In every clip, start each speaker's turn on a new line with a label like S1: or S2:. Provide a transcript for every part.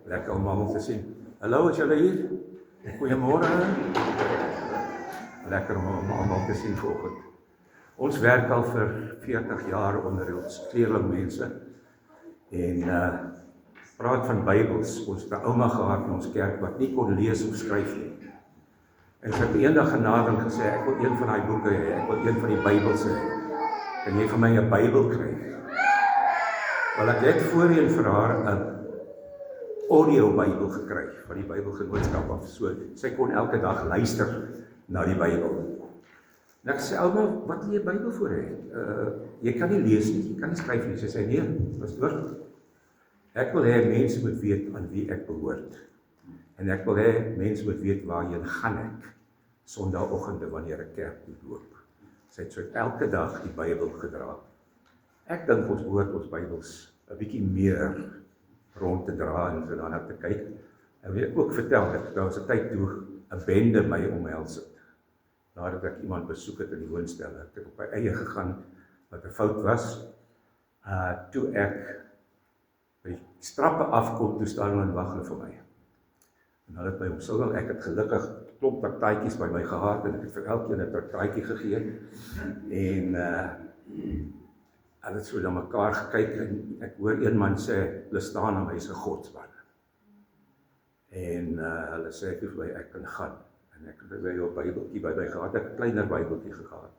S1: Lekker om almal te sien. Hallo, is julle hier? Goeiemôre. Lekker om almal te sien vanoggend. Ons werk al vir 40 jaar onder ons kleerlingmense en praat van Bybels. Ons het 'n ouma gehad in ons kerk wat nie kon lees of skryf nie. En sy het eendag genader en gesê, ek wil een van daai boeke hê, ek wil een van die Bybels hê. Kan jy vir my 'n Bybel kry? Wel, ek het voorheen vir haar 'n audio Bybel gekry van die Bybelgenootskap af. So, sy kon elke dag luister na die Bybel. En ek sê, ouma, wat wil jy Bybel voor hê? Jy kan nie lees nie, jy kan nie skryf nie. Sy sê, nee, pastoor, ek wil hê mense moet weet aan wie ek behoort. En ek wil hê mense moet weet waarheen gaan ek Sondagoggende wanneer ek kerk toe loop. Sy het so elke dag die Bybel gedra. Ek dink ons behoort ons Bybels 'n bietjie meer rond te dra en so daarna te kyk. En wil ek ook vertel dat daar was 'n tyd toe 'n bende my omhels het. Nadat ek iemand besoek het in die woonstel, ek het op my eie gegaan wat 'n fout was. Toe ek by die strappe afkom, toe staan hulle en wag hulle vir my. En hulle het my omsingel, ek het gelukkig klomp partytjies by my gehad en ek het vir elkeen 'n partytjie gegee. En hulle het so na mekaar gekyk en ek hoor een man sê, hulle staan aan my se godsman. En hulle sê ek vir my, ek kan gaan. En ek het by 'n Bybeltjie by my gehad, ek het 'n kleiner Bybeltjie gehad.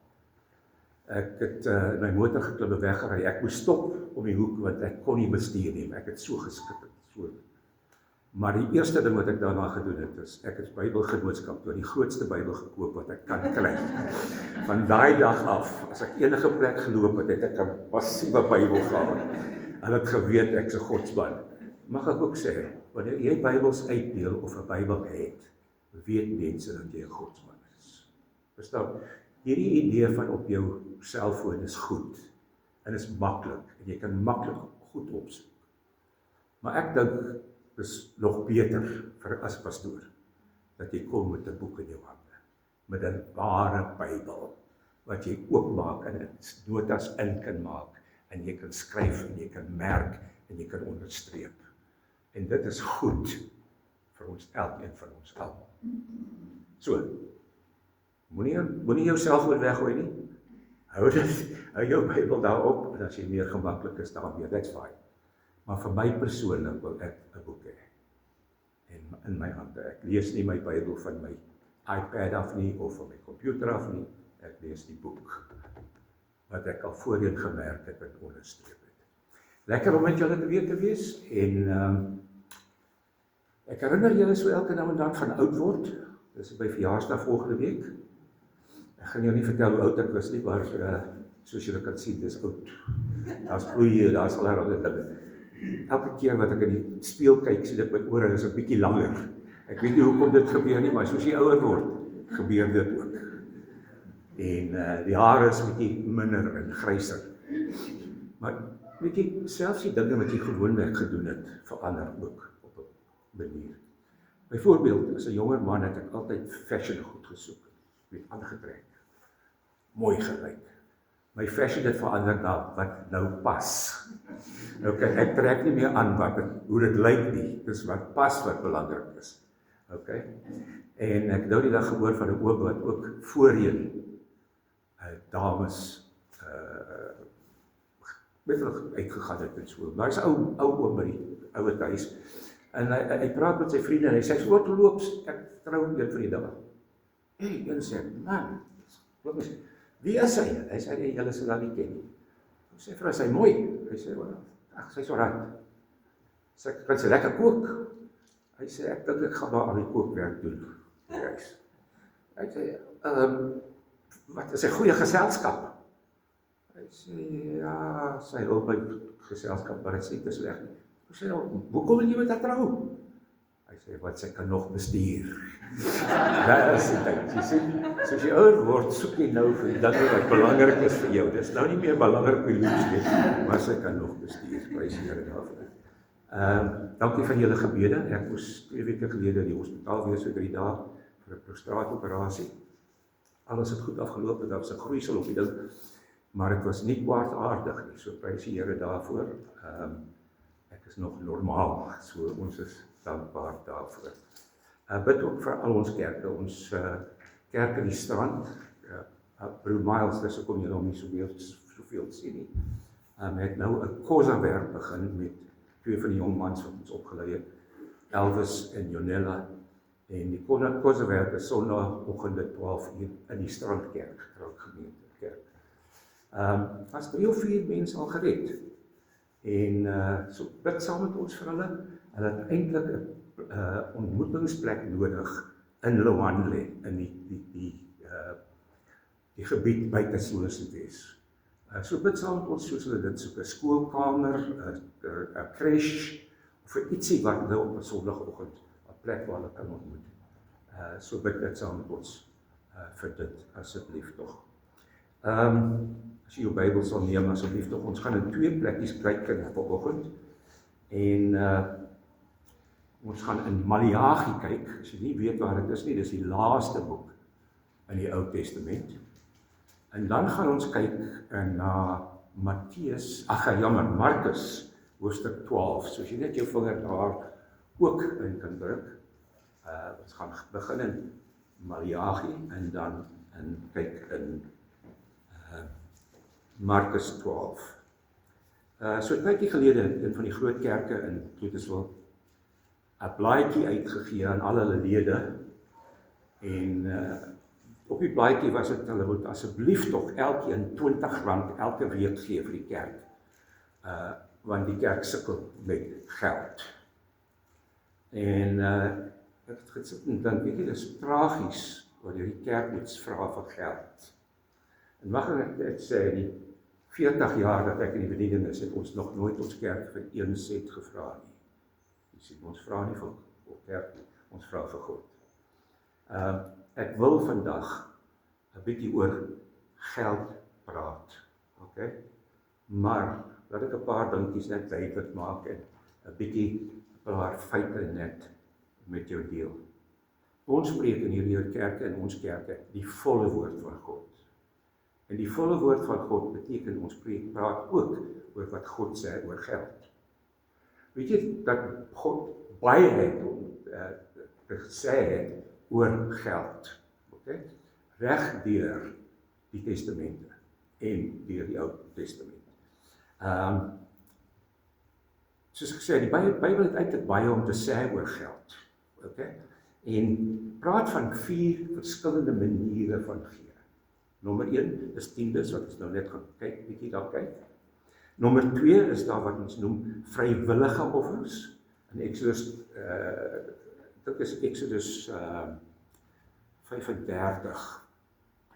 S1: Ek het in my motor geklim en weggery. Ek moes stop om die hoek want ek kon nie bestuur nie, ek het so geskit. So. Maar die eerste ding wat ek daarna gedoen het, is ek het Bybelgenootskap toe die grootste Bybel gekoop wat ek kan kry. Van daai dag af, as ek enige plek geloop het, het ek 'n massiewe Bybel gehad. Hulle het geweet ek's 'n godsman. Mag ek ook sê, wanneer jy Bybels uitdeel of 'n Bybel het, weet mense dat jy 'n godsman is. Verstaan? Hierdie idee van op jou selfoon is goed en is maklik en jy kan maklik goed opsoek. Maar ek dink is nog beter vir as pastoor dat jy kom met 'n boek in jou hande, met 'n ware Bybel wat jy oopmaak en notas in kan maak en jy kan skryf en jy kan merk en jy kan onderstreep. En dit is goed vir ons elkeen van ons almal. So, moenie jou selfoon weggooi nie. Hou jou Bybel daarop en as jy meer gemaklik is daarmee, that's fine. Maar vir my persoonlik wil ek 'n boek hê in my hande. Ek lees nie my Bybel van my iPad af nie of van my komputer af nie. Ek lees die boek wat ek al voorheen gemerk het en onderstreep het. Lekker om met julle weer te wees en ek herinner julle so elke nou en dan van oud word. Dis by verjaarsdag volgende week. Ek gaan jou nie vertel hoe oud ek was nie, maar soos julle kan sien, dis oud. Daar's gloeie, daar's allerlei dinge. Elke keer wat ek in die spieël kyk, sien ek my ore is 'n bietjie langer. Ek weet nie hoekom dit gebeur nie, maar soos jy ouer word, gebeur dit ook. En die hare is bietjie minder en gryser. Maar weet jy, selfs die dinge wat jy gewoonlik gedoen het, verander ook op 'n manier. Byvoorbeeld, as 'n jonger man het ek altyd fashion goed gesoek, weet aangetrek, mooi gelyk. My fashion het verander na wat nou pas. Okay, ek trek nie meer aan hoe dit lyk nie, dis wat pas wat belangrik is. Okay? En ek het nou die dag gehoor van 'n oom wat ook voorheen dames met hulle uitgegaan het en so. Maar hy's 'n ou oom by die ouer huis. En hy praat met sy vriende en hy sê, so loops, ek trou een van die dinge. Een sê, man, wie is hy? Hy sê, nee, julle sal haar nie ken nie. Hy sê, vrou, is hy mooi? Hy sê, ag, sy is alright. Sê, kan sy lekker kook? Hy sê, ek dink ek gaan maar al die kookwerk doen. Hy sê, wat is 'n goeie geselskap? Hy sê, ja, sy hou by geselskap, maar dit sê te sleg nie. Hy sê, hoekom wil jy met haar trou? Hy sê, wat sy kan nog bestuur. Dit is die ding, jy sien, soos jy ouer word, soek jy nou vir die dinge wat belangrik is vir jou. Dit is nou nie meer belangrik vir loops nie, maar sy kan nog bestuur, prys die Here daarvoor. Dankie vir julle gebede. Ek moes 2 weke gelede in die hospitaal wees vir 3 dae vir 'n prostaatoperasie. Alles het goed afgeloop en daar was 'n groeisel op die ding, maar dit was nie kwaadaardig nie, so prys die Here daarvoor. ek is nog normaal, so ons is dankbaar daarvoor. Bid ook vir al ons kerke, ons kerk in die strand, Broer Miles, dis hoekom julle hom nie soveel sien nie, het nou 'n kosa werk begin met 2 van die jong mans wat ons opgelei het, Elvis en Jonella, en die kosa werk is sonnaandoggende 12 uur in die Strandkerk, gemeentekerk. As 3 of 4 mense al gered, en so bid saam met ons vir hulle, hulle het eintlik 'n ontmoetingsplek nodig in Loanle, in die gebied buite Soliswes. So bid saam met ons soos hulle dit soek, 'n skoolkamer, 'n crash, of vir ietsie wat hulle op 'n Sondagoggend, 'n plek waar hulle kan ontmoet. So bid dit saam met ons vir dit, asseblief tog. As jy jou Bybel sal neem, asseblief tog, ons gaan in 2 plekkies kyk vanoggend, en ons gaan in Maleagi kyk, as jy nie weet waar dit is nie, dis die laaste boek in die Ou Testament. En dan gaan ons kyk na Markus, hoofstuk 12, soos jy net jou vinger daar ook in kan druk. Ons gaan begin in Maleagi en dan kyk in Markus 12. So 'n tydjie gelede het een van die groot kerke in Cloetesville 'n blaadjie uitgegee aan al hulle lede, en op die blaadjie was dit, hulle moet asseblief tog elkeen R20 elke week gee vir die kerk, want die kerk sukkel met geld. En ek het gesit en dink, weet jy, dis tragies, wanneer die kerk moet vra vir geld. En mag ek sê, die 40 jaar dat ek in die bediening is, het ons nog nooit ons kerk vir 1 sent gevra nie. Jy sien, ons vra nie vir kerk nie, ons vra vir God. Ek wil vandag 'n bietjie oor geld praat, okay? Maar laat ek 'n paar dingetjies net duidelik maak en 'n bietjie 'n paar feite net met jou deel. Ons spreek in hierdie kerke, in ons kerke, die volle woord van God. En die volle woord van God beteken ons praat ook oor wat God sê oor geld. Weet jy dat God baie het gesê het oor geld, okay? Reg deur die testamente en deur die Ou Testament. Soos ek sê, die Bybel het eintlik baie om te sê oor geld, okay? En praat van 4 verskillende maniere van gee. Nommer 1 is tiendes, wat ons nou net gaan kyk, bietjie daar kyk. Nommer 2 is daar wat ons noem vrywillige offers. In Exodus, dit is Exodus 35,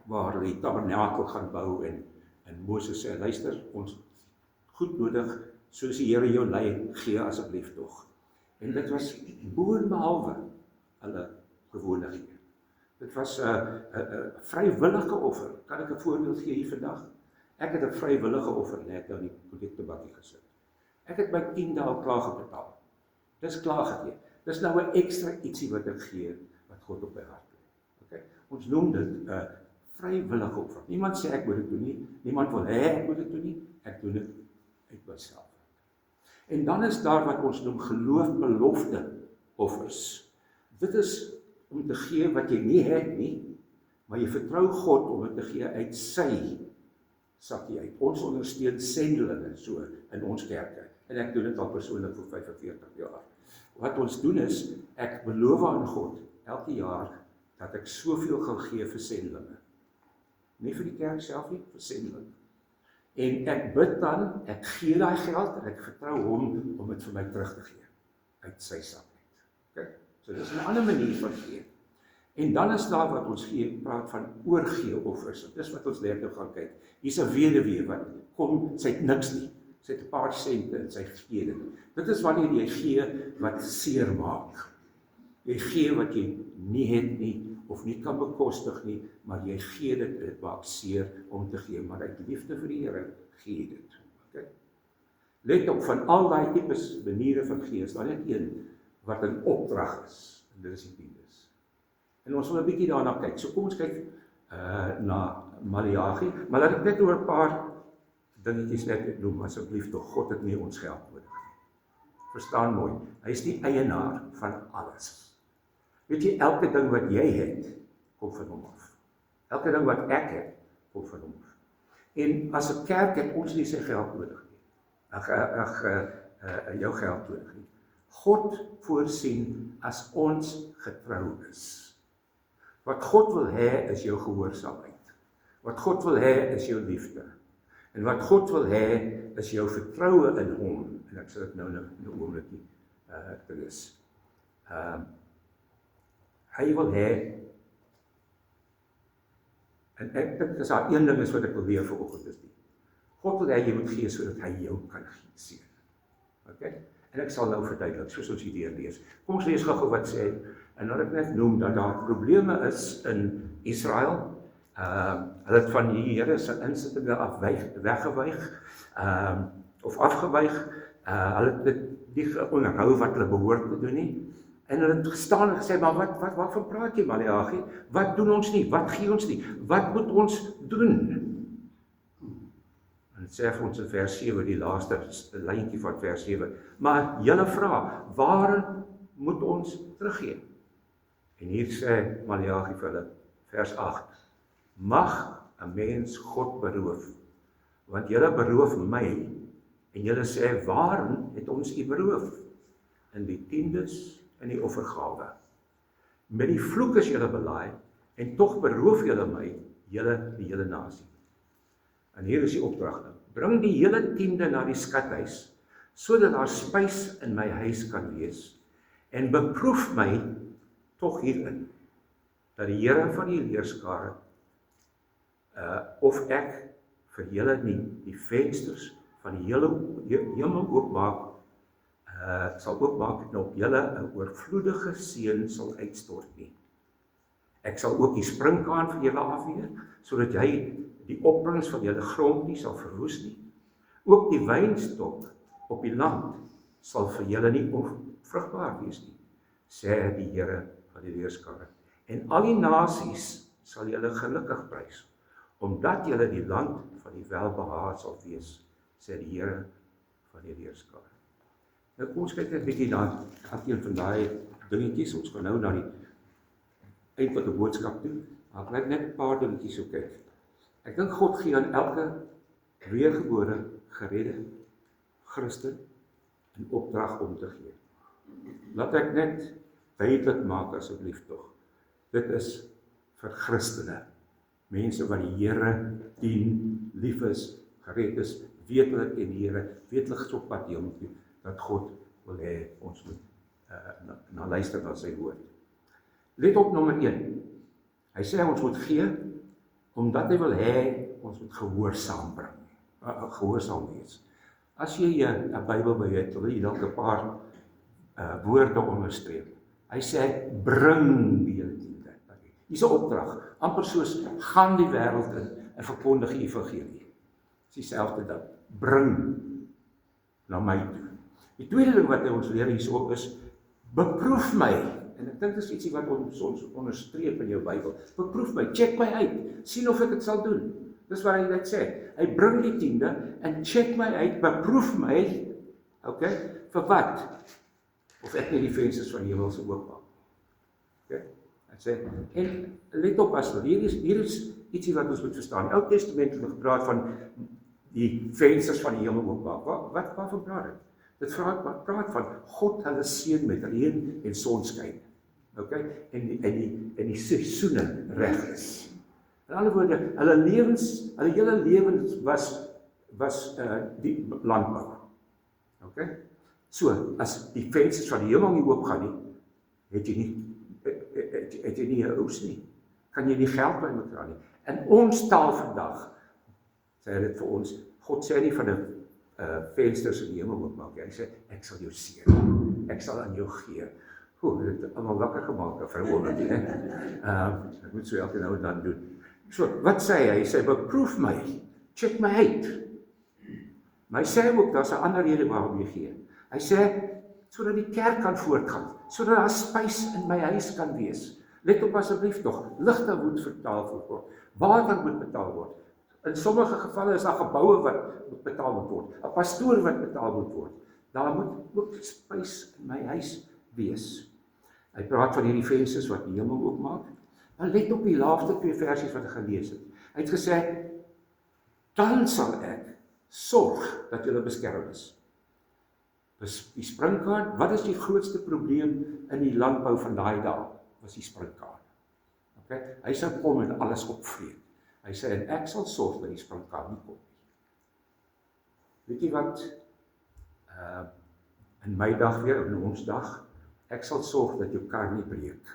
S1: waar hulle die tabernakel gaan bou en Moses sê, luister, ons goed nodig, soos die Here jou lei, gee asseblief tog. En dit was boonbehalwe hulle gewone gee. Dit was 'n vrywillige offer. Kan ek 'n voorbeeld gee hier vandag? Ek het 'n vrywillige offer net nou in die kollektebankie gesit. Ek het my 10 al klaar gebetaal. Dis klaar gegee. Dis nou 'n ekstra ietsie wat ek gee, wat God op my hart lê. Okay? Ons noem dit 'n vrywillige offer. Niemand sê ek moet dit doen nie. Niemand wil hê ek moet dit doen nie. Ek doen dit uit myself. En dan is daar wat ons noem geloofbelofte offers. Dit is om te gee wat jy nie het nie, maar jy vertrou God om dit te gee uit sy sakkie uit. Ons ondersteun sendelinge so in ons kerke. En ek doen dit al persoonlik vir 45 jaar. Wat ons doen is, ek beloof aan God elke jaar dat ek soveel gaan gee vir sendelinge. Nie vir die kerk self nie, vir sendelinge. En ek bid dan, ek gee daai geld en ek vertrou hom om dit vir my terug te gee uit sy sak uit. Okay? So dis 'n ander manier van gee. En dan is daar wat ons gee, praat van oorgee offers. Dis wat ons net nou gaan kyk. Hier's 'n weduwee wat kom, sy het niks nie. Sy het 'n paar sente en sy gee dit. Dit is wanneer jy gee wat seer maak. Jy gee wat jy nie het nie, of nie kan bekostig nie, maar jy gee dit maak seer om te gee, maar uit liefde vir die Here gee dit. Okay? Let op, van al daai tipes maniere van gee, is daar net een wat 'n opdrag is, en dit is die tiendes. En ons wil 'n bietjie daarna kyk. So kom ons kyk na Maleagi, maar laat ek net oor 'n paar dingetjies net noem, asseblief tog, God het nie ons geld nodig nie. Verstaan mooi, hy is die eienaar van alles. Weet jy, elke ding wat jy het, kom van hom af. Elke ding wat ek het, kom van hom af. En as 'n kerk het ons nie sy geld nodig nie. Jou geld nodig nie. God voorsien as ons getrou is. Wat God wil hê is jou gehoorsaamheid. Wat God wil hê is jou liefde. En wat God wil hê is jou vertroue in hom. En ek sal dit nou in 'n oomblikie lees. Hy wil hê, en ek dink dis daar een ding is wat ek wil leer vanoggend is nie. God wil hê jy moet gee sodat hy jou kan seën. Okay? En ek sal nou verduidelik, soos ons hierdeur lees. Kom ons lees gou wat sê, en laat ek net noem dat daar probleme is in Israel. Hulle het van die Here se insittinge weggewyg, of afgewyg. Hulle het dit nie onderhou wat hulle behoort te doen nie. En hulle het gestaan en gesê, maar waarvan praat jy, Maleagi? Wat doen ons nie? Wat gee ons nie? Wat moet ons doen? En het sê vir ons in vers 7, die laaste lyntjie van vers 7, maar julle vra, waarin moet ons teruggee? En hier sê Maleagi vir hulle, vers 8, mag 'n mens God beroof, want julle beroof my, en julle sê, waarin het ons u beroof? In die tiendes en die offergawe. Met die vloek is julle belaai, en tog beroof julle my, julle die hele nasie. En hier is die opdrag nou. Bring die hele tiende na die skathuis, sodat daar spys in my huis kan wees, en beproef my tog hierin, dat die Here van die leerskare, of ek vir julle nie die vensters van die hemel oopmaak, sal oopmaak en op julle 'n oorvloedige seën sal uitstort nie. Ek sal ook die springkaan van julle afweer, sodat jy die opbrengs van julle grond nie sal verwoes nie. Ook die wynstok op die land sal vir julle nie onvrugbaar wees nie, sê die Here van die leerskare. En al die nasies sal julle gelukkig prys, omdat julle die land van die welbehae sal wees, sê die Here van die leerskare. Nou kom ons kyk net 'n bietjie na een van daai dingetjies. Ons gaan nou na die eind van die boodskap toe, maar ek wil net 'n paar dingetjies so kyk. Ek dink God gee aan elke weergebore, geredde Christen 'n opdrag om te gee. Laat ek net duidelik maak asseblief tog. Dit is vir Christene, mense wat die Here dien, lief is, gered is, weet hulle ken die Here, weet hulle is op pad hemel toe, dat God wil hê ons moet na luister na sy woord. Let op nommer 1. Hy sê ons moet gee, omdat hy wil hê ons moet gehoorsaam wees. As jy 'n Bybel by het, wil jy dalk 'n paar woorde onderstreep. Hy sê, bring die hele tiende. Hier's 'n opdrag, amper soos, gaan die wêreld in en verkondig die evangelie. Dis dieselfde ding, bring na my toe. Die tweede ding wat hy ons leer hierso is, beproef my, en ek dink dis ietsie wat ons onderstreep in jou Bybel, beproef my, check my uit, sien of ek dit sal doen. Dis wat hy net sê, hy bring die tiende, en check my uit, beproef my, okay, vir wat? Of ek nie die vensters van die hemel sal oopmaak. Okay? Hy sê, en let op asseblief, hier is ietsie wat ons moet verstaan. Ou Testament het gepraat van die vensters van die hemel oopmaak. Waarvan praat dit? Dit praat van God hulle seën met reën en sonskyn. Okay? En die seisoene reg is. In ander woorde, hulle hele lewens was die landbou. Okay? So, as die vensters van die hemel nie oopgaan nie, het jy nie 'n oes nie. Kan jy nie geld bymekaar nie. In ons taal vandag, sê dit vir ons, God sê nie van 'n vensters in die hemel oopmaak. Hy sê, ek sal jou seën. Ek sal aan jou gee. Dit het almal wakker gemaak vir 'n oomblik, né? Ek moet so elke nou en dan doen. So, wat sê hy? Hy sê, beproef my, check my uit. Maar hy sê ook, daar's 'n ander rede waarom jy gee. Hy sê, sodat die kerk kan voortgaan, sodat daar spys in my huis kan wees. Let op asseblief tog, ligte moet betaal word, water moet betaal word. In sommige gevalle is daar geboue wat betaal moet word, 'n pastoor wat betaal moet word. Daar moet ook spys in my huis wees. Hy praat van hierdie vensters wat die hemel oopmaak. Maar let op die laaste 2 versies wat ek gelees het. Hy het gesê, dan sal ek sorg dat julle beskerm is. Dus die sprinkaan, wat is die grootste probleem in die landbou van daai dae? Was die sprinkaan. Okay? Hy sou kom en alles opvreet. Hy sê, en ek sal sorg dat die sprinkaan nie kom nie. Weet jy wat, in my dag weer, in ons dag, ek sal sorg dat jou kar nie breek,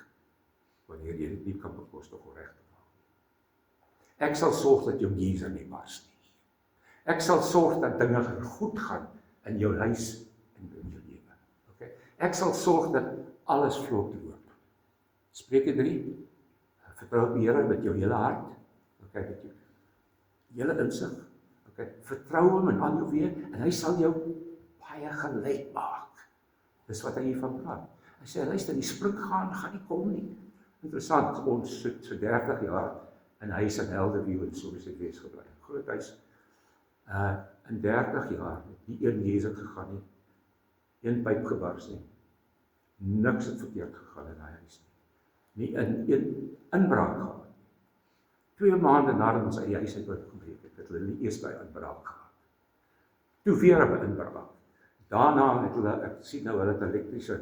S1: wanneer jy dit nie kan bekostig om reg te maak. Ek sal sorg dat jou geyser nie bars nie. Ek sal sorg dat dinge goed gaan in jou huis en in jou lewe. Okay? Ek sal sorg dat alles vlot loop. Spreuke 3, vertrou op die Here met jou hele hart, okay, met jou hele insig, okay, vertrou hom in al jou weë, en hy sal jou baie gelyk maak. Dis wat hy hiervan praat. Hy sê, luister, die springaan gaan nie kom nie. Interessant, ons sit so 30 jaar in huis in Helderview en so is ek wees gebly. Groot huis. In 30 jaar het nie een Jezus gegaan nie. Een pyp gebars nie. Niks het verkeerd gegaan in die huis nie. Nie een inbraak gehad. 2 maande nadat ons uit die huis uit gebreek het hulle die eerste inbraak gehad. Toe weer 'n inbraak. Daarna het hulle, ek sien nou hulle het elektrische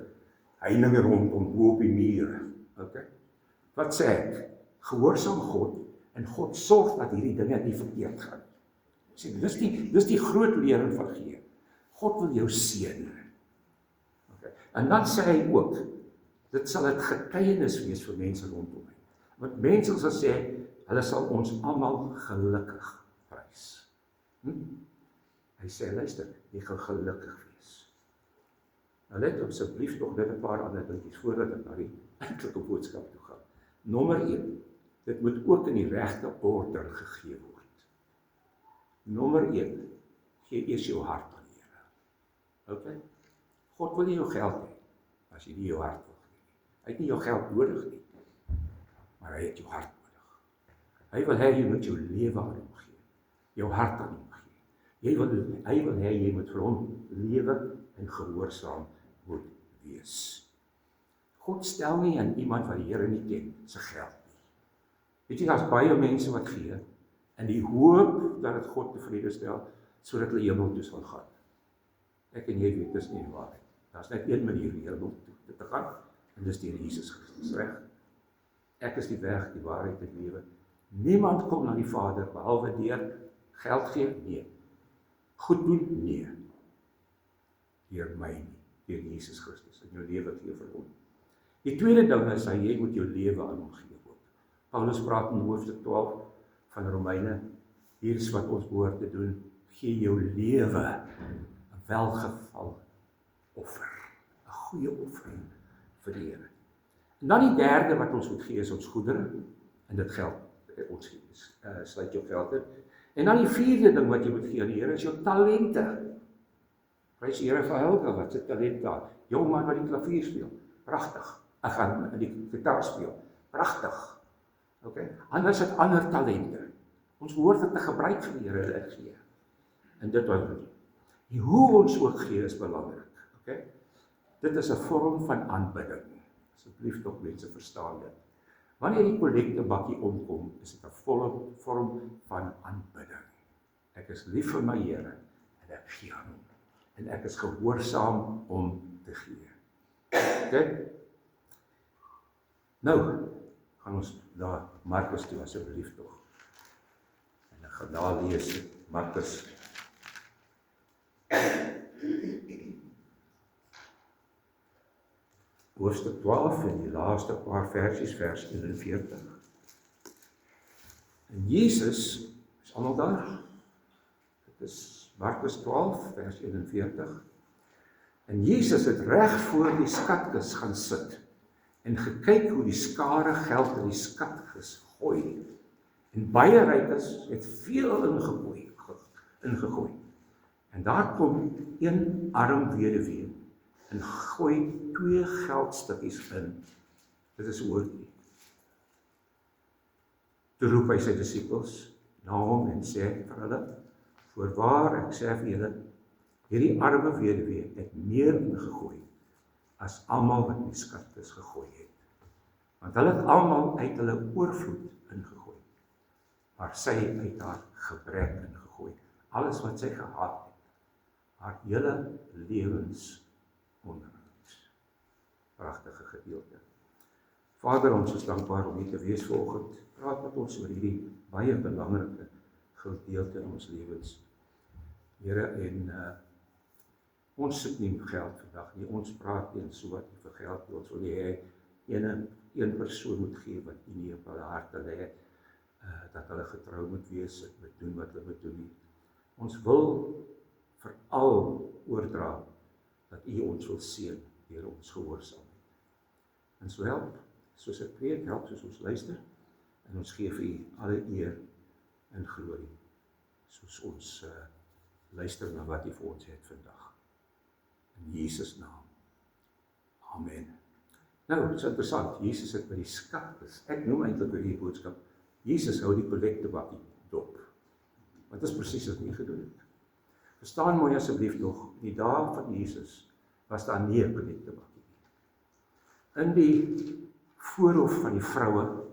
S1: heininge rondom bo op die mure. Okay? Wat sê ek? Gehoorsaam God en God sorg dat hierdie dinge nie verkeerd gaan. Sê, dis die groot lering van gee. God wil jou seën. Okay. En dan sê hy ook, dit sal 'n getuienis wees vir mense rondom my. Want mense sal sê, hulle sal ons almal gelukkig prys. Hy sê, luister, jy gaan gelukkig wees. Nou let asseblief nog net 'n paar ander dingetjies voordat ek na die eintlike boodskap toe gaan. Nommer 1, dit moet ook in die regte orde gegee word. Nommer 1, gee eers jou hart aan die Here. Okay? God wil nie jou geld hê, as jy nie jou hart wil gee. Hy het nie jou geld nodig nie, maar hy het jou hart nodig. Hy wil hê jy moet jou lewe aan hom gee, jou hart aan hom gee. Hy wil hê jy moet vir hom lewe en gehoorsaam moet wees. God stel nie aan iemand wat die Here nie ken, sy geld nie. Weet jy, daar's baie mense wat gee, in die hoop dat het God tevrede stel, sodat hulle hemel toe sal gaan. Ek en jy weet, dis nie die waarheid. Daar's net een manier die hemel toe te gaan, en dis deur Jesus Christus, reg? Ek is die weg, die waarheid en die lewe. Niemand kom na die Vader, behalwe deur geld gee, nee. Goed doen, nee. Deur my nie, deur Jesus Christus, en jou lewe gee vir hom. Die tweede ding is, jy moet jou lewe aan hom gee ook. Paulus praat in hoofstuk 12 van Romeine, hier is wat ons behoort te doen, gee jou lewe 'n welgeval offer, 'n goeie offering vir die Here. En dan die derde wat ons moet gee is ons goedere, en dit geld, ons sluit jou geld in. En dan die vierde ding wat jy moet gee aan die Here is jou talente. Prys die Here vir Helga, wat sy talent daar. Jong man wat die klavier speel, pragtig. Ek gaan die gitaar speel, pragtig. Okay? Anders het ander talente. Ons behoort dit te gebruik vir die Here dit gee. En dit wat die hoe ons ook gee is belangrik. Okay? Dit is 'n vorm van aanbidding. Asseblief tog mense verstaan dit. Wanneer die kollektebakkie omkom, is dit 'n volle vorm van aanbidding. Ek is lief vir my Here en ek gee aan hom. En ek is gehoorsaam om te gee. Okay? Nou, gaan ons na Markus toe, asseblief tog. En ek gaan daar lees, Markus. Hoofstuk 12 en die laaste paar versies, vers 41. En Jesus, is almal daar? Dit is Markus 12, vers 41. En Jesus het reg voor die skatkis gaan sit en gekyk hoe die skare geld in die skatkis gooi. En baie rykes het veel ingegooi. En daar kom een arm weduwee en gooi 2 geldstukkies in. Dit is oorgie. Toe roep hy sy disippels na hom en sê vir hulle, voorwaar ek sê vir julle, Hierdie arme weduwee het meer ingegooi as almal wat in die skatkis gegooi het. Want hulle het almal uit hulle oorvloed ingegooi, maar sy uit haar gebrek ingegooi. Alles wat sy gehad het, haar hele lewensonderhoud. Pragtige gedeelte. Vader, ons is dankbaar om hier te wees vanoggend. Praat met ons oor hierdie baie belangrike gedeelte in ons lewens. Here, en ons sit nie met geld vandag nie. Ons praat nie so wat vir geld. Ons wil hê een persoon moet gee wat U nie op hulle harte lê, dat hulle getrou moet wees, dat moet doen wat hulle moet doen nie. Ons wil veral oordra dat U ons wil seën deur ons gehoorsaamheid. En so help, soos ek preek, help soos ons luister, en ons gee vir U alle eer en glorie, soos ons luister na wat U vir ons het vandag. In Jesus naam. Amen. Nou, dit is interessant, Jesus het by die skatkis, ek noem eintlik oor die boodskap, Jesus hou die kollektebakkie dop. Want dit is presies wat hy gedoen het. Verstaan mooi asseblief nog, in die dae van Jesus was daar nie 'n kollektebakkie nie. In die voorhof van die vroue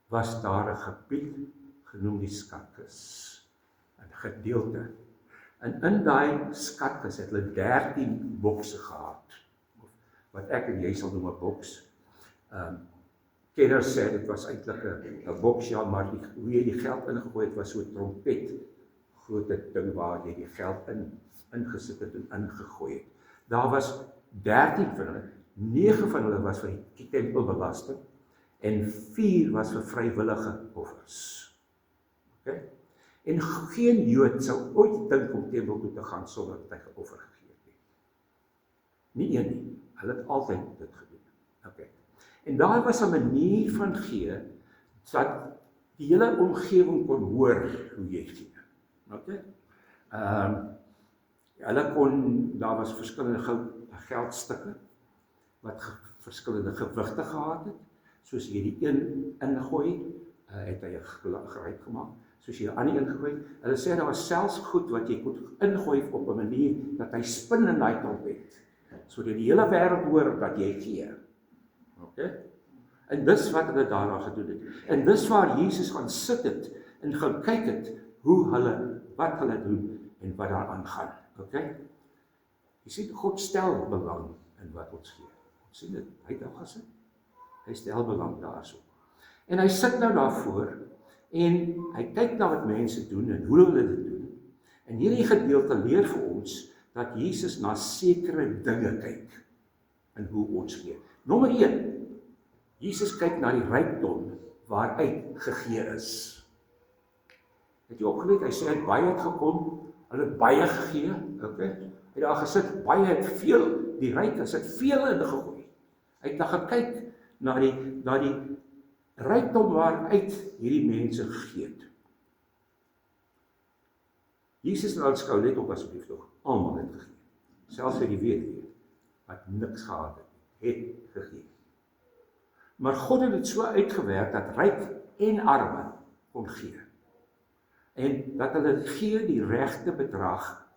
S1: was daar 'n gebied genoem die skatkis, 'n gedeelte. En in daai skatkis het hulle 13 bokse gehad, wat ek en jy sal noem 'n boks. Kenners sê dit was eintlik 'n boks, ja, maar hoe jy die geld ingegooi het was so 'n trompet, groot ding waar jy die geld ingesit het en ingegooi het. Daar was 13 van hulle, 9 van hulle was vir die tempelbelasting en 4 was vir vrywillige offers. Okay? En geen Jood sou ooit dink om tempel toe te gaan sonder dat hy geoffer gegee het nie. Nie een nie. Hulle het altyd dit gedoen. Okay. En daar was 'n manier van gee, dat die hele omgewing kon hoor hoe jy gee. Okay? Daar was verskillende geldstukke, wat verskillende gewigte gehad het. Soos jy die een ingooi, het hy gereed gemaak. Soos jy die ander ingooi. Hulle sê daar was selfs goed wat jy kon ingooi op 'n manier dat hy spin in daai trompet, sodat die hele wêreld hoor dat jy gee. Okay? En dis wat hulle daarna gedoen het. En dis waar Jesus gaan sit het en gaan kyk het wat hulle doen en wat daar aangaan. Okay? Jy sien, God stel belang in wat ons gee. Ons sien dit, hy het al gesit. Hy stel belang daarso. En hy sit nou daarvoor en hy kyk na wat mense doen en hoe hulle dit doen. En hierdie gedeelte leer vir ons dat Jesus na sekere dinge kyk en hoe ons gee. Nommer 1, Jesus kyk na die rykdom waaruit gegee is. Het jy opgelet, hy sê hy het baie gekom, hulle het baie gegee, okay? Hy het daar gesit, baie het veel, die rykes het veel ingegooi. Hy het daar gekyk na die rykdom waaruit hierdie mense gegee het. Jesus en aanskou, let op asseblief tog, almal het gegee. Selfs die weduwee wat niks gehad het gegee. Maar God het dit so uitgewerk dat ryk en arme kon gee. En dat hulle gee die regte bedrag,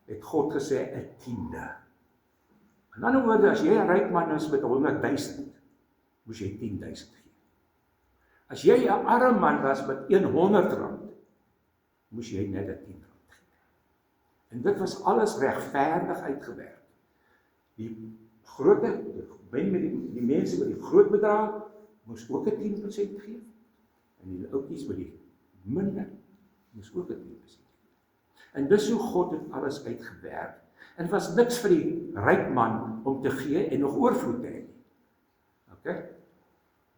S1: het God gesê 'n tiende. In ander woorde, as jy 'n ryk man is met 100.000, moes jy 10.000 gee. As jy 'n arm man was met R100, moes jy net 'n 10 rand gee. En dit was alles regverdig uitgewerk. Die mense met die groot bedrag moes ook 'n 10% gee. En die oudjies met die minder moes ook 'n 10% gee. En dis hoe God het alles uitgewerk. En was niks vir die ryk man om te gee en nog oorvloed te hê. Okay?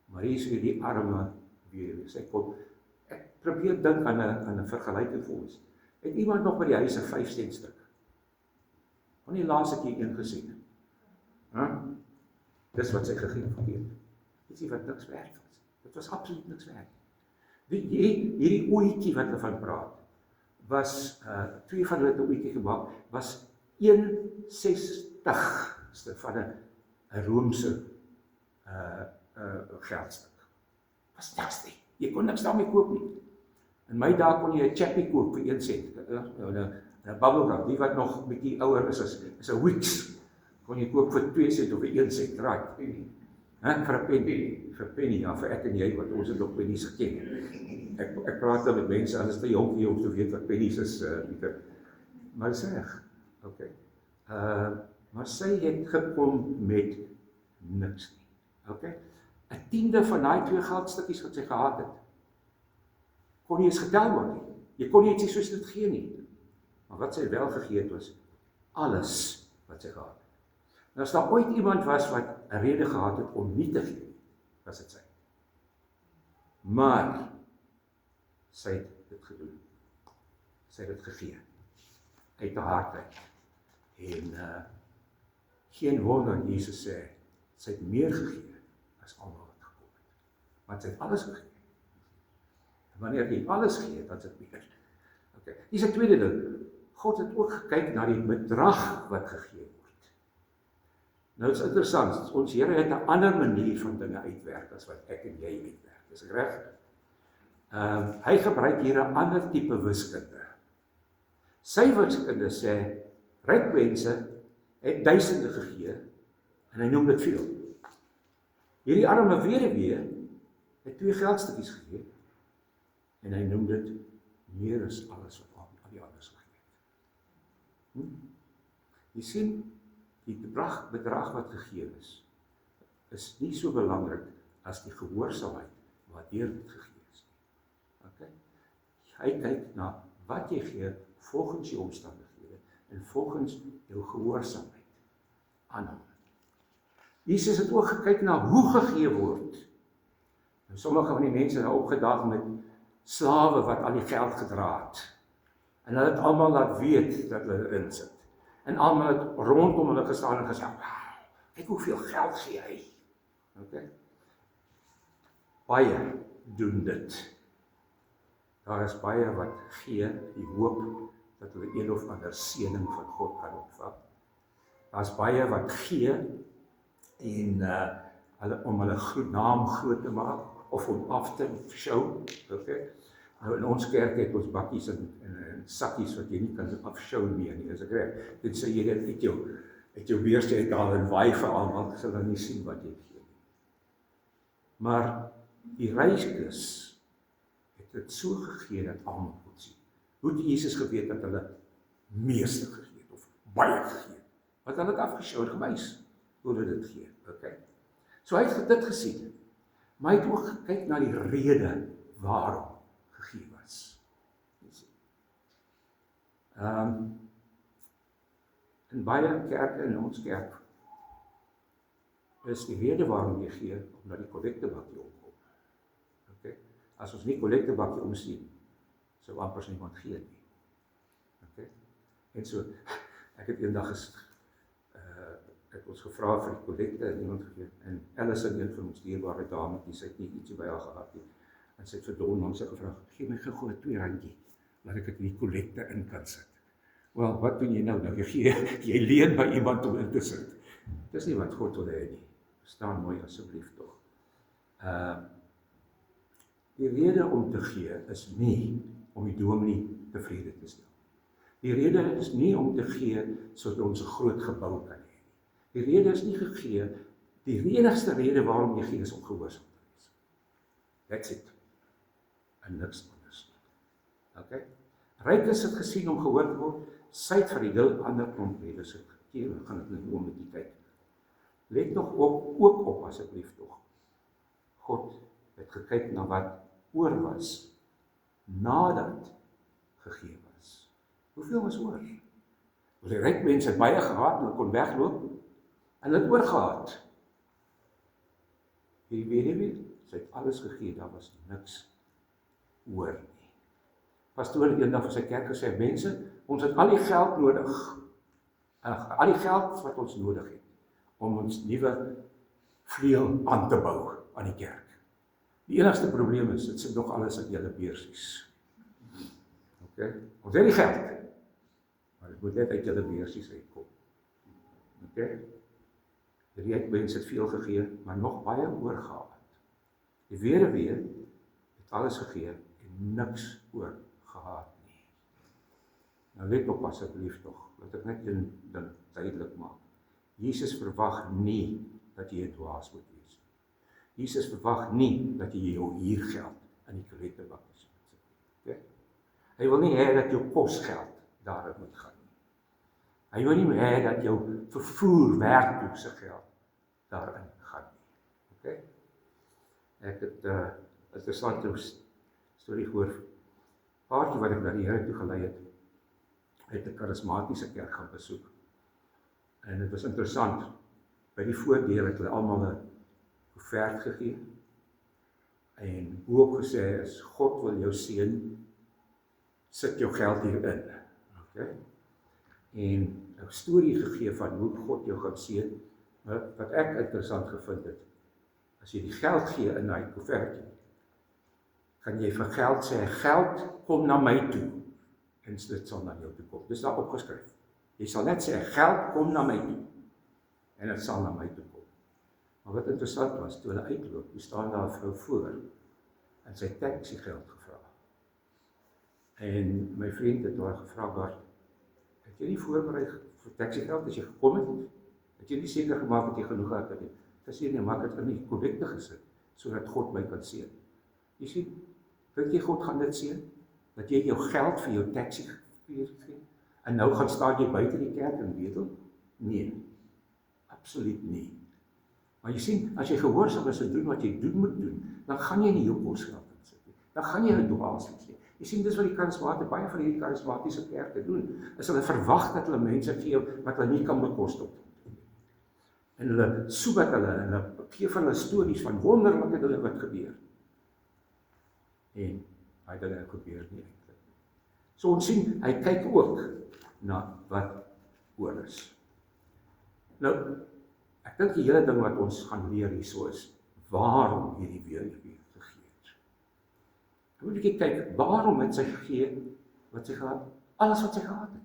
S1: Maar hier is die arme weduwee. Sy kom, ek probeer dink aan 'n vergelyking vir ons. Het iemand nog by die huis 'n 5 sent stuk? Want die laaste keer een gesien het. Dis wat sy gegee het. Dis nie wat niks werd was. Dit was absoluut niks werd. Hierdie ooitjie wat hulle van praat, was, 2 van hulle het 'n ooitjie gemaak, was 1/60ste van 'n Romeinse geldstuk. Was niks nie. Jy kon niks daarmee koop nie. In my dae kon jy 'n chappie koop vir 1 sent. 'n bubblegum, die wat nog 'n bietjie ouer is 'n Wix. Kon jy koop vir 2 sent of vir 1 sent, right? Vir 'n penny, vir penny, ja, vir ek en jy, wat ons het nog pennies geken. Ek praat dan met mense, hulle is te jonk hier om te weet wat pennies is, Pieter. Maar dis reg, okay. Maar sy het gekom met niks nie, okay. 'n tiende van daai 2 geldstukkies wat sy gehad het, kon nie eens getel word nie. Jy kon nie iets soos dit gee nie. Maar wat sy wel gegee het was alles wat sy gehad het. En as daar ooit iemand was wat 'n rede gehad het om nie te gee, was dit sy. Maar sy het dit gedoen. Sy het dit gegee. Uit haar hart uit. En geen wonder Jesus sê, sy het meer gegee as almal wat gekom het. Want sy het alles gegee. En wanneer jy alles gee, dan is dit meer. Okay. Hier is 'n tweede ding. God het ook gekyk na die bedrag wat gegee word. Nou is interessant, ons Here het 'n ander manier van dinge uitwerk as wat ek en jy uitwerk. Dis reg? Hy gebruik hier 'n ander tipe wiskunde. Sy wiskunde sê, ryk mense het duisende gegee en hy noem dit veel. Hierdie arme weduwee het 2 geldstukkies gegee en hy noem dit meer as alles wat al die anders gegee het. Jy sien, die bedrag wat gegee is nie so belangrik as die gehoorsaamheid waardeur dit gegee is. Okay? Hy kyk na wat jy gee volgens jou omstandighede en volgens jou gehoorsaamheid aan hom. Jesus het ook gekyk na hoe gegee word. En sommige van die mense het opgedaag met slawe wat al die geld gedra het. En hulle het almal laat weet dat hulle erin sit. En almal het rondom hulle gestaan en gesê, "Wow, kyk hoeveel geld gee hy." Okay? Baie doen dit. Daar is baie wat gee die hoop dat hulle een of ander seëning van God kan ontvang. Daar's baie wat gee en om hulle naam groot te maak of om af te show. Okay? Nou in ons kerk het ons bakkies en sakkies wat jy nie kan afshow nie, as ek reg. Dit sê jy dit uit jou beursie uithaal en waai vir almal, sal dan nie sien wat jy gee nie. Maar die rykes het dit so gegee dat almal kon sien. Hoe het Jesus geweet dat hulle meeste gegee het of baie gegee het? Want hulle het afgeshow en gewys hoe hulle dit gee. Okay? So hy het dit gesien. Maar hy het ook gekyk na die rede waarom gegee was. In baie kerke, in ons kerk, is die rede waarom jy gee, omdat die kollektebakkie omkom. Okay? As ons nie kollektebakkie omsien, sou amper niemand gee nie. Okay? En so, ek het eendag het ons gevra vir die kollekte en iemand gegee, en Alison, een van ons dierbare dametjie, sy het nie ietsie by haar gehad nie, en sy het vir Don ons gevra, gee my gou 'n R2, laat ek dit in die kollekte in kan sit. Wel, wat doen jy nou? Nou, jy leen by iemand om in te sit. Dis nie wat God wil hê nie. Verstaan mooi asseblief tog. Die rede om te gee is nie om die dominee tevrede te stel. Die rede is nie om te gee sodat ons 'n groot gebou kan hê. Die rede is nie gegee, die enigste rede waarom jy gee is om gehoorsaam te wees. That's it. En niks anders. Okay? Rykes het gesien om gehoor te word, sy het vir die heel ander klomp redes gegee, we gaan dit net oom met die kyk. Let nog ook op asseblief tog. God het gekyk na wat oor was, nadat gegee was. Hoeveel was oor? Want die ryk mense het baie gehad, en hulle kon wegloop, en hulle het oorgehad. Hierdie weduwee, sy het alles gegee, daar was niks oor nie. Pastoor het eendag vir sy kerk gesê, mense, ons het al die geld nodig, al die geld wat ons nodig het, om ons nuwe vleuel aan te bou aan die kerk. Die enigste probleem is, dit sit nog alles in julle beursies. Okay? Ons het die geld, maar dit moet net uit julle beursies uitkom. Okay? Die ryk mense het veel gegee, maar nog baie oorgehad. Die weduwee het alles gegee en niks oorgehad nie. Nou let op asseblief tog, laat ek net een ding duidelik maak. Jesus verwag nie dat jy 'n dwaas moet wees. Jesus verwag nie dat jy jou huurgeld in die kollektebak sit. Okay? Hy wil nie hê dat jou kosgeld daarin moet gaan nie. Hy wil nie hê dat jou vervoer werk se geld daarin gaan nie. Okay? Ek het 'n interessante storie gehoor. Paartjie wat ek na die Here toe gelei het 'n karismatiese kerk gaan besoek. En dit was interessant. By die voordeur het hulle almal 'n koevert gegee. En boop gesê is, God wil jou seën, sit jou geld hierin. Okay? En 'n storie gegee van hoe God jou gaan seën. Wat ek interessant gevind het, as jy die geld gee in daai koevertjie, kan jy vir geld sê, geld kom na my toe, en dit sal na jou toe kom. Dis daar opgeskryf. Jy sal net sê, geld kom na my toe, en dit sal na my toe kom. Maar wat interessant was, toe hulle uitloop, toe staan daar 'n vrou voor, en sy taxi geld gevra. En my vriend het haar gevra, Bart, het jy nie voorberei vir taxi geld as jy gekom het? Het jy nie seker gemaak dat jy genoeg gehad het nie? Sy sê nie, maar ek het in die kollekte gesit, sodat God my kan seën. Jy sien, dink jy God gaan dit seën? Dat jy jou geld vir jou taxi gee? En nou gaan staan jy buite die kerk en bedel? Nee, absoluut nie. Maar jy sien, as jy gehoorsaam is en doen wat jy moet doen, dan gaan jy nie jou kosgeld insit nie. Dan gaan jy 'n dwaas wees nie. Jy sien, dis wat die karismate, baie van hierdie karismatiese kerke doen, is hulle verwag dat hulle mense gee wat hulle nie kan bekostig. En hulle soebat hulle, en hulle gee van hulle stories van wonderlike dinge wat gebeur. En hy dinge gebeur nie eintlik. So ons sien, hy kyk ook na wat oor is. Nou, ek dink die hele ding wat ons gaan leer hierso is, waarom hierdie weer gegee het. Dan moet ek kyk, waarom het sy gegee, wat sy gehad, alles wat sy gehad het.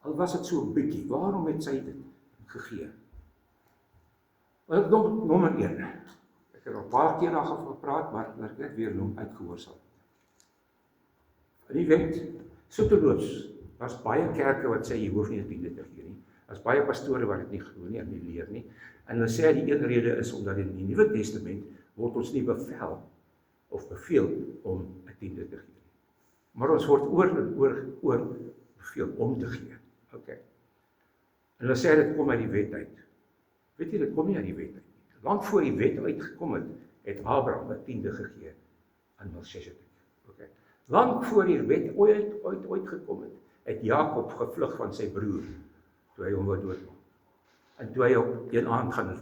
S1: Al was dit so 'n bietjie, waarom het sy dit gegee? Nommer 1, ek het al 'n paar keer daaroor gepraat, maar ek net weer noem, uitgehoorsaam. In die wet, soterloops, was baie kerke wat sê, jy hoef nie 'n tiende te gee nie. As baie pastore wat dit nie glo nie, en nie leer nie. En hulle sê die een rede is, omdat in die Nuwe Testament word ons nie bevel, of beveel, om 'n tiende te gee. Maar ons word oor beveel om te gee. Okay. En hulle sê dit kom uit die wet uit. Weet jy, dit kom nie uit die wet uit nie. Lang voor die wet uitgekom het Abraham 'n tiende gegee aan Melchisedek. Okay. Lang voor die wet ooit gekom het Jakob gevlug van sy broer, toe hy hom wou doodmaak. En toe hy op een aand gaan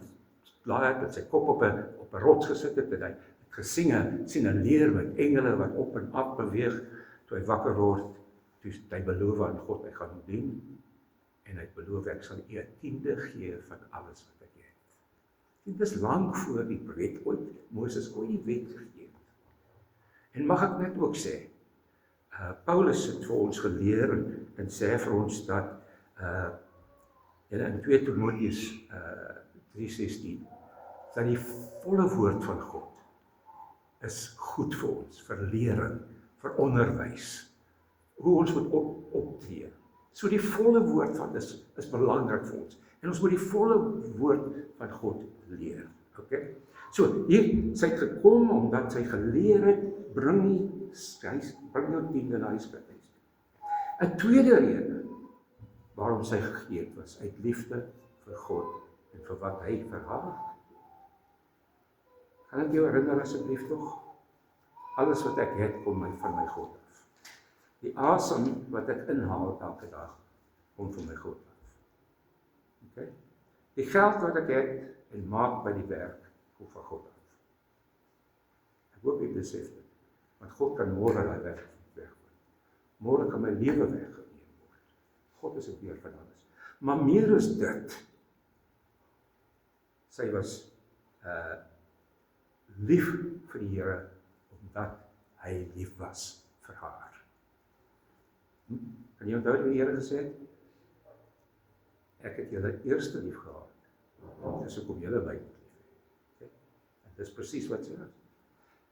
S1: laai het, sy kop op 'n rots gesit het, en hy sien 'n leer met engele wat op en af beweeg, toe hy wakker word, toe hy beloof aan God, hy gaan hom dien, en hy beloof, ek sal u 'n tiende gee van alles wat ek het. Dit is lang voor die wet ooit, Moses ooit die wet gegee het. En mag ek net ook sê, Paulus het vir ons geleer, en sê vir ons dat, in 2 Timoteus 3:16, dat die volle woord van God is goed vir ons, vir lering, vir onderwys, hoe ons moet optree. So die volle woord van is belangrik vir ons. En ons moet die volle woord van God leer. Okay? So, hier, sy het gekom omdat sy geleer het, bring jou tiende na die skrifhuis. 'n tweede rede, waarom sy gegee het, was uit liefde vir God en vir wat hy vir haar. Kan ek jou herinner asseblief tog? Alles wat ek het, kom van my God af. Die asem wat ek inhaal elke dag, kom van my God af. Okay? Die geld wat ek het en maak by die werk, kom van God af. Ek hoop jy besef dit, want God kan môre daai werk weggooi. Môre kan my lewe weggeneem word. God is 'n Heer van alles. Maar meer is dit. Sy was lief vir die Here, omdat hy lief was vir haar. Kan jy onthou wat die Here gesê het? Ek het julle eerste lief gehad. Dis hoekom julle my lief het. En dis presies wat sy is.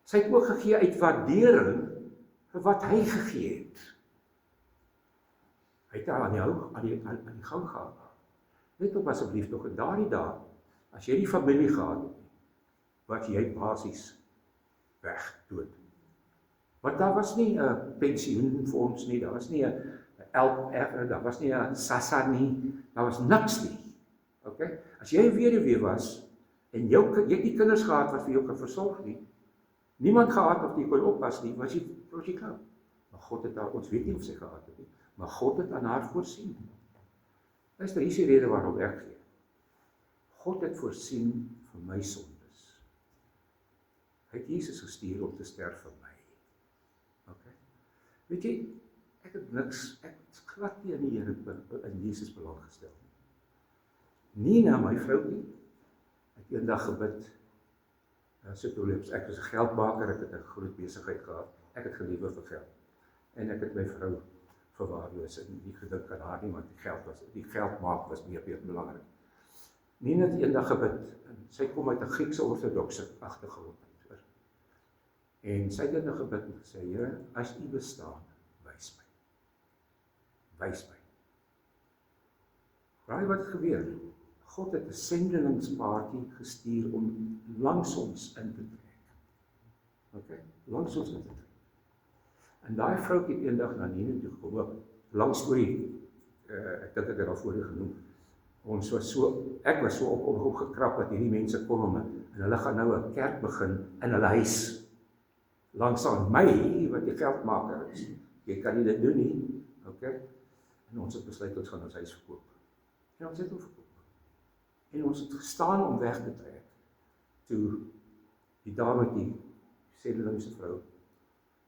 S1: Sy het ook gegee uit waardering vir wat hy gegee het. Hy het aan die gang gehad. Let op asseblief tog, in daardie dae, as jy die familie gehad het, wat jy basies weg, dood. Want daar was nie 'n pensioenfonds nie, daar was nie 'n LPF, daar was nie 'n SASSA nie, daar was niks nie. Okay? As jy 'n weduwee was, en jy het nie kinders gehad wat vir jou kan versorg nie, niemand gehad of jy kon oppas nie, was jy klaar. Maar God het daar, ons weet nie of sy gehad het nie, maar God het aan haar voorsien. Luister, hier is die rede waarom ek gee. God het voorsien vir my sondes. Hy het Jesus gestuur om te sterf vir my. Okay? Weet jy, ek het glad nie in die Here in Jesus belang gestel nie. Nie na my vroukie. Ek het eendag gebid, ek was 'n geldmaker, ek het 'n groot besigheid gehad, ek het geliewe vir geld. En ek het my vrou verwaarloos en nie gedink aan haar nie, want die geld maak was meer belangrik. Nina het eendag gebid, en sy kom uit 'n Griekse ortodokse agtergrond uit. En sy het eendag gebid en gesê, Here, as U bestaan, wys my. Wys my. Raai wat het gebeur? God het 'n sendelingspaartjie gestuur om langs ons in te trek. Okay? Langs ons in te trek. En daai vroukie het eendag na Nina toe gekom, lang storie, ek dink ek het al voorheen genoem. Ek was so opgekrap dat hierdie mense kom en hulle gaan nou 'n kerk begin in hulle huis. Langs aan my, wat die geldmaker is. Jy kan nie dit doen nie, okay? En ons het besluit, ons gaan ons huis verkoop. En ons het hom verkoop. En ons het gestaan om weg te trek. Toe die dame, die sendelingse vrou,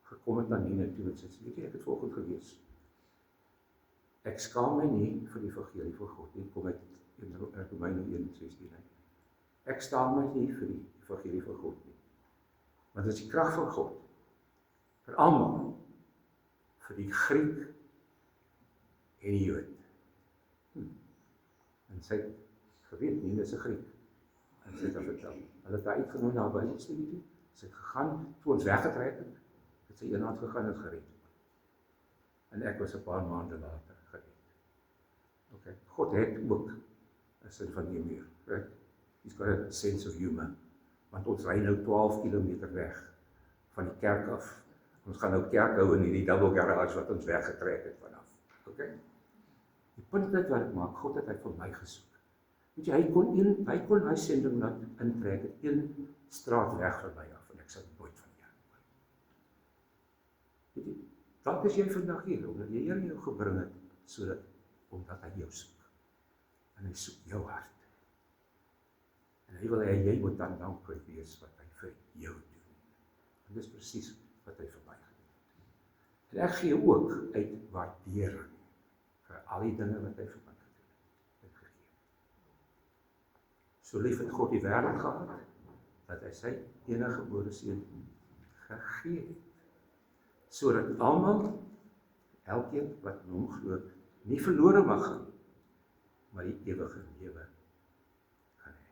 S1: gekom het na Nina toe en sê, weet jy, ek het vanoggend gelees. Ek skaam my nie vir die evangelie van God nie, kom uit Romeine 1:16. Ek skaam my nie vir die evangelie van God nie. Want dit is die krag van God, vir almal, vir die Griek en die Jood. En sy het geweet, Nina is 'n Griek. En sy het haar vertel. Hulle het haar uitgenooi na 'n Bybelstudie toe. Sy het gegaan, toe ons weggetrek het sy eendag gegaan en gered. En ek was 'n paar maande later gered. Okay. God het ook 'n sin van humor. Right? He's got a sense of humor. Want ons ry nou 12 kilometer weg van die kerk af. Ons gaan nou kerk hou in hierdie double garage wat ons weggetrek het vanaf. Okay? Die punt is wat ek maak, God het hy vir my gesoek. Weet jy, hy kon hy sending laat intrek, het een straat weg van my af, en ek sal nooit van jou hoor. Weet jy, dat is jy vandag hier, omdat die Here jou gebring het, omdat hy jou soek. En hy soek jou hart. En hy wil hê jy moet dan dankbaar wees wat hy vir jou doen. En dis presies wat hy vir my gedoen het. En ek gee ook uit waardering vir al die dinge wat hy vir my gedoen het gegee. So lief het God die wêreld gehad, dat hy sy enige gebore seun gegee het, sodat almal, elkeen wat in hom glo, nie verlore mag gaan, maar die ewige lewe kan hê.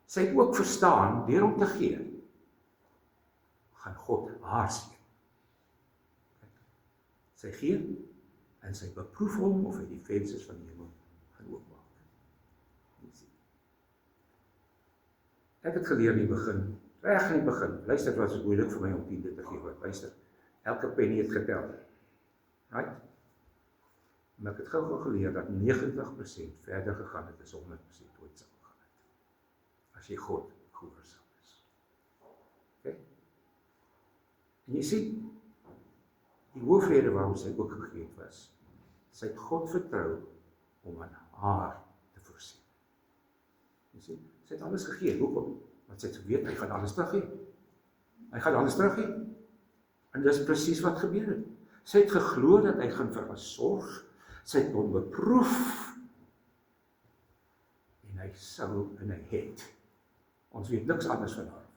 S1: Sy het ook verstaan, deur om te gee, gaan God haar seën. Sy gee, en sy beproef hom, of hy die vensters van die hemel gaan oopmaak. Ek het geleer in die begin, reg in die begin, luister, het was moeilik vir my om 10 te gee, want luister, elke penny het getel. Right? Maar ek het gou geleer dat 90% verder gegaan het as 100% ooit sal gegaan het. As jy God gehoorsaam is. Okay? En jy sien, die hoofrede waarom sy ook gegee was, sy het God vertrou om aan haar te voorsien. Jy sien, sy het alles gegee, hoekom? Want sy het geweet, hy gaan alles teruggee. Hy gaan alles teruggee. En dis presies wat gebeur het. Sy het geglo dat hy gaan vir haar sorg, sy het hom beproef, en hy sou, en hy het. Ons weet niks anders van haar,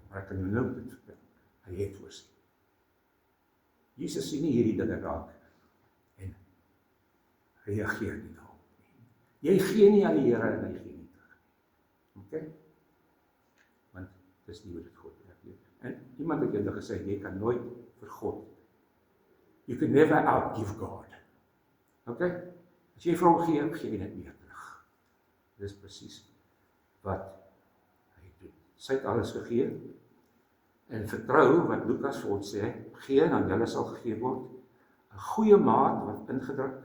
S1: maar ek kan jou nou dit vertel, hy het voorsien. Jesus sien nie hierdie dinge raak, en reageer nie daarop nie. Jy gee nie aan die Here, en hy gee nie terug. Okay? Want dis nie hoe dit God werk nie. En iemand het eendag gesê, jy kan nooit vir God You can never outgive God. Okay? As jy vir hom gee, gee jy net meer terug. Dis presies wat hy doen. Sy het alles gegee, en vertrou wat Lukas vir ons sê, gee en aan julle sal gegee word, 'n goeie maat wat ingedruk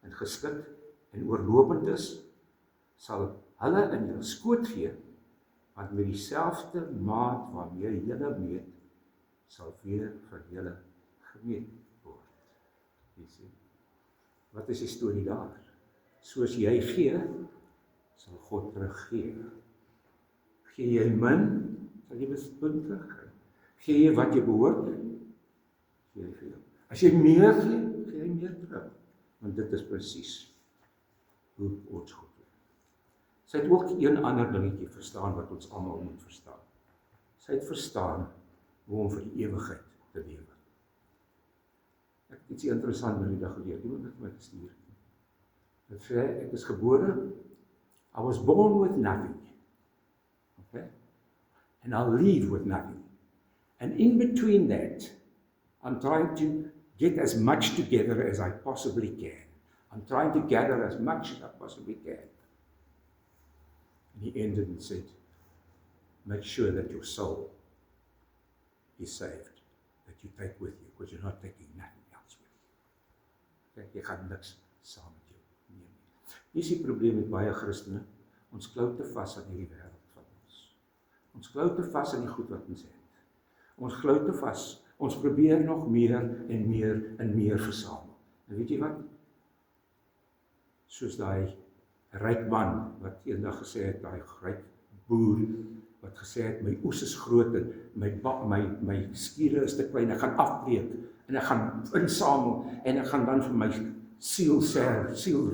S1: en geskit en oorlopend is, sal hulle in julle skoot gee, want met dieselfde maat waarmee julle meet, sal weer vir julle gemeet word. Jy sien, wat is die storie daar? Soos jy gee, sal God teruggee. Gee jy min, sal jy mispun terugkry. Gee jy wat jy behoort, gee jy veel. As jy meer gee, gee jy meer terug. Want dit is presies hoe ons God doen. Sy het ook een ander dingetjie verstaan wat ons almal moet verstaan. Sy het verstaan hoe om vir die ewigheid te lewe. Ek het iets interessant nou die dag geleer, iemand het my gestuur. Dit sê, ek is gebore, I was born with nothing. Okay? And I'll leave with nothing. And in between that, I'm trying to get as much together as I possibly can. I'm trying to gather as much as I possibly can. And he ended and said, make sure that your soul is saved, that you take with you, because you're not taking nothing else with you. Okay? Jy gaan niks saam met jou neem nie. Hier is die probleem met baie Christene, ons klou te vas aan hierdie wêreld van ons. Ons klou te vas aan die goed wat ons het. Ons klou te vas, ons probeer nog meer en meer en meer versamel. En weet jy wat? Soos daai ryk man, wat eendag gesê het, daai ryk boer, wat gesê het, my oes is groot en my skure is te klein, ek gaan afbreek, en ek gaan insamel, en ek gaan dan vir my siel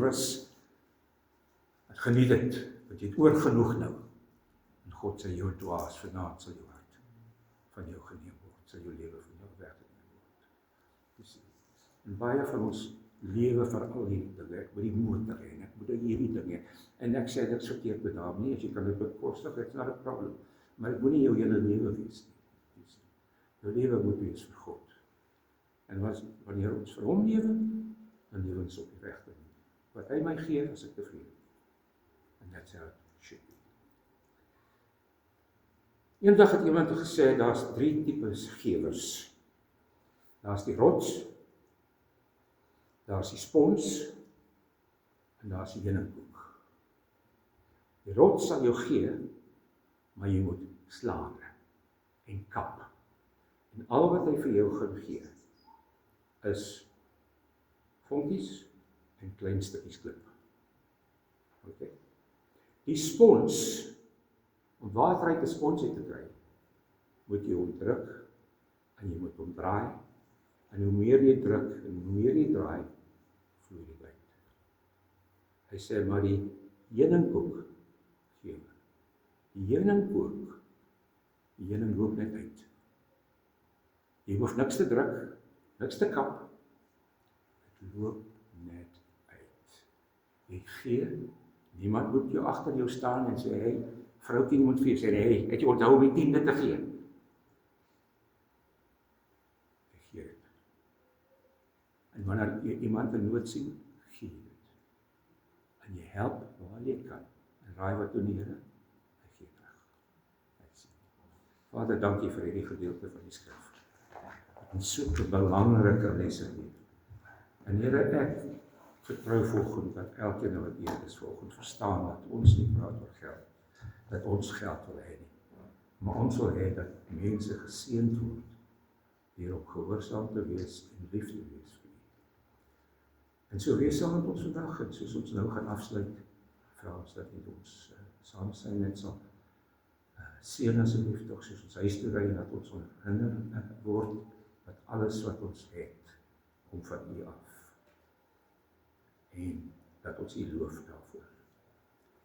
S1: rus. Ek geniet dit, want jy het oorgenoeg nou. En God sê, jou dwaas, vanaand sal jou hart van jou geneem word, sal jou lewe van jou weggeneem word. En baie van ons lewe vir al die dinge, ek moet die motor hê, ek moet hierdie dinge, en ek sê, dit is verkeerd met daar nie, as jy kan dit bekostig, it's not a problem, maar ek moet nie jou hele lewe wees nie. Jou lewe moet wees vir God. En wanneer ons vir hom lewe, dan lewe ons op die regte manier. Wat hy my gee, as ek tevrede. And that's how it should be. Eendag het iemand gesê, daar's 3 tipes gewers. Daar's die rots, daar's die spons, en daar's die heuningkoek. Die rots sal jou gee, maar jy moet slaag en kap. En al wat hy vir jou gaan gee, is vonkies en klein stukkies klip. Okay. Die spons, om waterryk 'n spons uit te kry, moet jy hom druk, en jy moet hom draai, en hoe meer jy druk, en hoe meer jy draai, vloei dit uit. Hy sê, maar die heuningkoek gee. Die heuningkoek, die heuning loop net uit. Jy hoef niks te druk, niks te kap, dit loop net uit. Jy gee, niemand moet jou agter jou staan en sê, hey, vroukie moet vir jou sê, hey, het jy onthou om die 10de te gee? Jy gee dit. En wanneer jy iemand in nood sien, gee jy dit. En jy help waar jy kan. En raai wat doen die Here? Hy gee terug. Vader, dankie vir hierdie gedeelte van die skrif. En soeke belangrike lesse leer. En Here, ek vertrou volgende dat elkeen wat hier is volgende verstaan dat ons nie praat oor geld, dat ons geld wil hê nie. Maar ons wil hê dat mense geseënd word deur om gehoorsaam te wees en lief te wees vir U. En so wees saam met ons vandag, en soos ons nou gaan afsluit, vra ons dat U ons saam zijn net sal seën asseblief tog soos ons huis toe ry, dat ons herinner word dat alles wat ons het, kom van U af. En dat ons U loof daarvoor.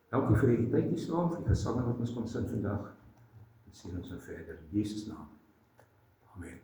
S1: Dankie vir die tyd die saam, vir die gesange wat ons kon sing vandag. En sien ons nou verder in Jesus naam. Amen.